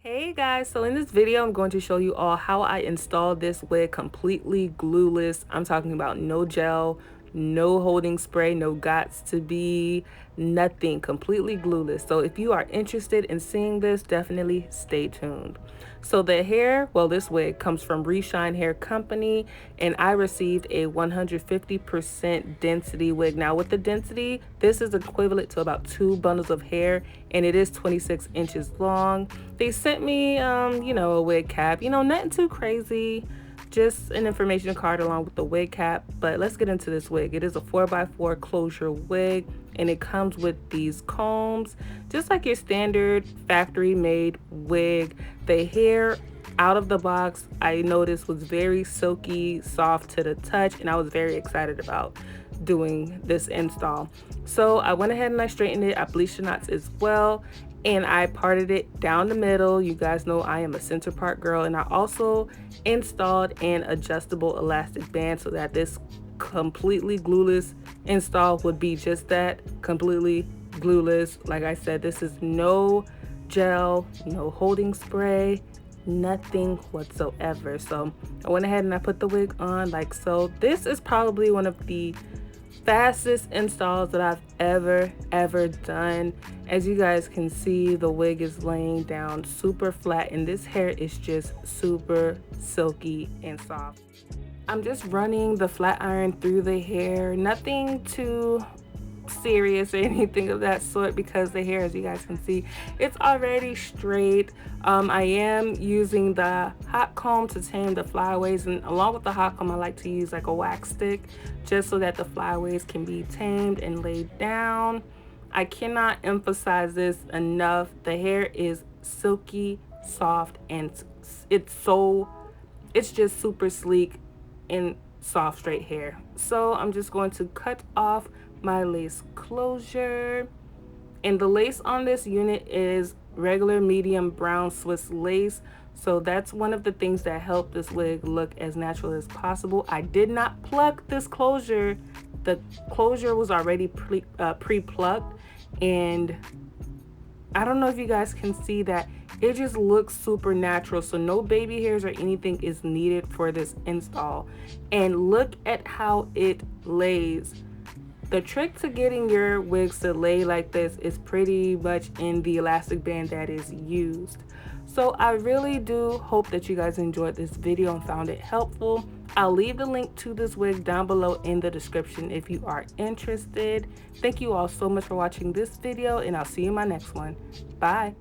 Hey guys, so in this video I'm going to show you all how I installed this wig completely glueless. I'm talking about no gel, no holding spray, no gots to be, nothing, completely glueless. So if you are interested in seeing this, definitely stay tuned. So the hair, well, this wig comes from RESHINE Hair Company, and I received a 150% density wig. Now with the density, this is equivalent to about 2 bundles of hair, and it is 26 inches long. They sent me, a wig cap, nothing too crazy, just an information card along with the wig cap. But let's get into this wig. It is a 4x4 closure wig, and it comes with these combs, just like your standard factory made wig. The hair out of the box, I noticed, was very silky, soft to the touch, and I was very excited about doing this install. So I went ahead and I straightened it. I bleached the knots as well, and I parted it down the middle. You guys know I am a center part girl, and I also installed an adjustable elastic band so that this completely glueless install would be just that, completely glueless. Like I said, this is no gel, no holding spray, nothing whatsoever. So I went ahead and I put the wig on like so. This is probably one of the fastest installs that I've ever done. As you guys can see, the wig is laying down super flat, and this hair is just super silky and soft. I'm just running the flat iron through the hair, nothing too serious or anything of that sort, because the hair, as you guys can see, it's already straight. I am using the hot comb to tame the flyaways, and along with the hot comb I like to use like a wax stick just so that the flyaways can be tamed and laid down. I cannot emphasize this enough. The hair is silky, soft, and it's just super sleek and soft straight hair. So I'm just going to cut off my lace closure, and the lace on this unit is regular medium brown Swiss lace. So that's one of the things that helped this wig look as natural as possible. I did not pluck this closure. The closure was already pre-plucked, and I don't know if you guys can see that it just looks super natural. So no baby hairs or anything is needed for this install. And look at how it lays. The trick to getting your wigs to lay like this is pretty much in the elastic band that is used. So I really do hope that you guys enjoyed this video and found it helpful. I'll leave the link to this wig down below in the description if you are interested. Thank you all so much for watching this video, and I'll see you in my next one. Bye.